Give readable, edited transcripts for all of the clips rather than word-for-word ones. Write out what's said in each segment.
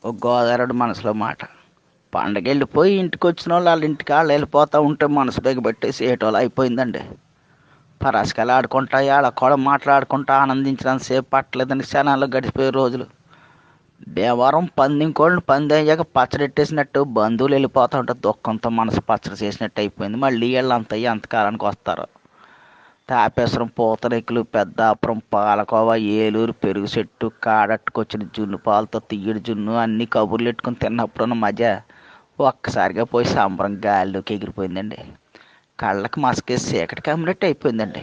ఒక గోదావరి మనసులో మాట. పండగ వెళ్ళిపోయి ఇంటికి వచ్చిన వాళ్ళు వాళ్ళ ఇంటికి వాళ్ళు వెళ్ళిపోతూ ఉంటే మనసు బిగబెట్టేసి ఏటోళ్ళు అయిపోయిందండి. పరాసుకాయలు ఆడుకుంటా ఆడ కూడా మాట్లాడుకుంటా ఆనందించినంతసేపు పట్టలేదని క్షణాల్లో గడిచిపోయే రోజులు. దేవరం పందింకోళ్ళని పంది అయ్యాక పచ్చడెట్టేసినట్టు బంధువులు వెళ్ళిపోతూ ఉంటే దుఃఖంతో మనసు పచ్చడి చేసినట్టు అయిపోయింది. మళ్ళీ వీళ్ళంతా ఎంతకాలానికి వస్తారు. తాపేశ్వరం, పూతరేకులు, పెద్దాపురం, పాలకోవ, ఏలూరు, పెరుగు చెట్టు, కాడట్టుకొచ్చిన జున్ను పాలతో తీయడి జున్ను అన్నీ కబుర్లు పెట్టుకుని తిన్నప్పుడున్న మజా ఒక్కసారిగా పోయి సంబరం గాలిలోకి ఎగిరిపోయిందండి. కళ్ళకి మసకేసి చీకటి కమ్మినట్టు అయిపోయిందండి.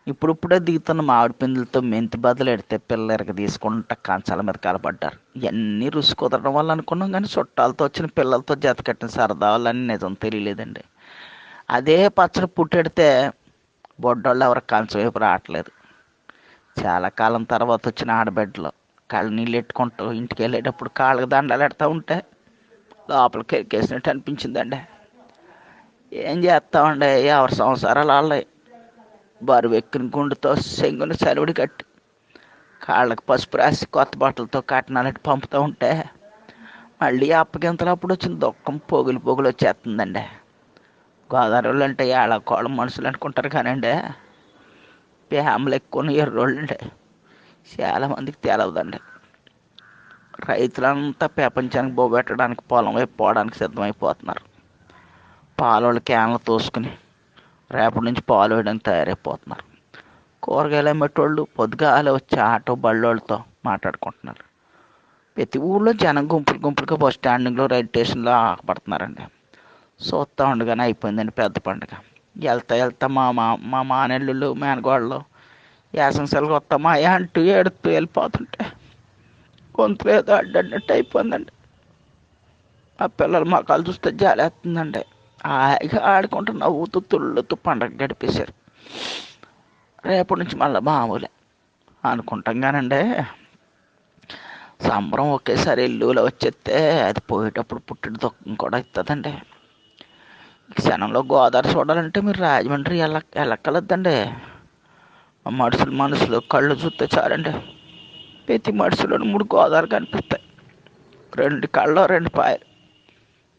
ఇప్పుడిప్పుడే దిగుతున్న మామిడి పిందులతో మెంతి బదులు ఎడితే పిల్లలకి తీసుకుంటా కంచాల మీద కలపడ్డారు. ఇవన్నీ రుచి కుదరడం వల్ల అనుకున్నాం, కానీ చుట్టాలతో వచ్చిన పిల్లలతో జత కట్టిన సరదా వాళ్ళని నిజం తెలియలేదండి. అదే పచ్చడి పుట్టెడితే బొడ్డోళ్ళు ఎవరు కంచం వైపు రావట్లేదు. చాలా కాలం తర్వాత వచ్చిన ఆడబిడ్డలు కళ్ళ నీళ్ళు ఎట్టుకుంటూ ఇంటికి వెళ్ళేటప్పుడు కాళ్ళకి దండాలు ఎడతా ఉంటే లోపలికి ఎక్కేసినట్టు అనిపించిందండి. ఏం చేస్తామండి, ఎవరి సంసారాలు వాళ్ళవి. బరువు ఎక్కిన గుండెతో సెంగుని సలువుడి కట్టి కాళ్ళకి పసుపు రాసి కొత్త బట్టలతో కట్నాలకి పంపుతూ ఉంటే మళ్ళీ అప్పగింతలప్పుడు వచ్చిన దుఃఖం పొగులు పొగులు వచ్చేస్తుందండి. గోదావరిలో అంటే ఏళ్ళకోళ్ళ మనుషులు అనుకుంటారు కానండి, ఫ్యామిలీ ఎక్కువ ఎర్రోళ్ళు అండి. చాలామందికి తెలవదండి. రైతులంతా ప్రపంచానికి బోబెట్టడానికి పొలం వైపు పోవడానికి సిద్ధమైపోతున్నారు. పాలోళ్ళు క్యాన్లు తోసుకుని రేపటి నుంచి పాలు వేయడానికి తయారైపోతున్నారు. కూరగాయలు అమ్మేటోళ్ళు పొద్దుగాలే వచ్చి ఆటో బళ్ళోళ్ళతో మాట్లాడుకుంటున్నారు. ప్రతి ఊళ్ళో జనం గుంపులు గుంపులుగా బస్ స్టాండింగ్లో, రైల్ స్టేషన్లో ఆగపడుతున్నారండి. చూస్తూ ఉండగానే అయిపోయిందండి పెద్ద పండుగ. వెళ్తా వెళ్తా మా మానెల్లుళ్ళు, మేనగోళ్ళు యాసం సెలవు వస్తామా అంటూ ఏడుతూ వెళ్ళిపోతుంటే గొంతులు ఏదో అడ్డన్నట్టు అయిపోయిందండి. ఆ పిల్లలు మొక్కలు చూస్తే జాలేస్తుందండి. హాయిగా ఆడుకుంటూ నవ్వుతూ తుళ్ళుతూ పండగ గడిపేశారు. రేపటి నుంచి మళ్ళీ మామూలే అనుకుంటాం కానండి, సంబరం ఒకేసారి ఎల్లులో వచ్చేస్తే అది పోయేటప్పుడు పుట్టిన దుఃఖం కూడా ఇస్తుందండి. ఈ క్షణంలో గోదావరి చూడాలంటే మీరు రాజమండ్రి వెళ్ళక్కలొద్దండి. మనుషులు కళ్ళు చూస్తే చాలండి. ప్రతి మనుషులను 3 గోదావరి కనిపిస్తాయి. 2 కళ్ళు 2 పాయలు,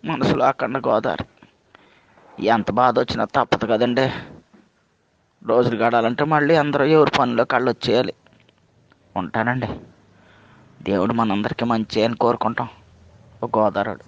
మనసులో అఖండ గోదావరి. ఎంత బాధ వచ్చినా తప్పదు కదండి. రోజులు గడాలంటే మళ్ళీ అందరూ ఎవరి పనిలో కళ్ళు వచ్చేయాలి. ఉంటానండి. దేవుడు మనందరికీ మంచి అని కోరుకుంటాం. ఒక గోదావరి.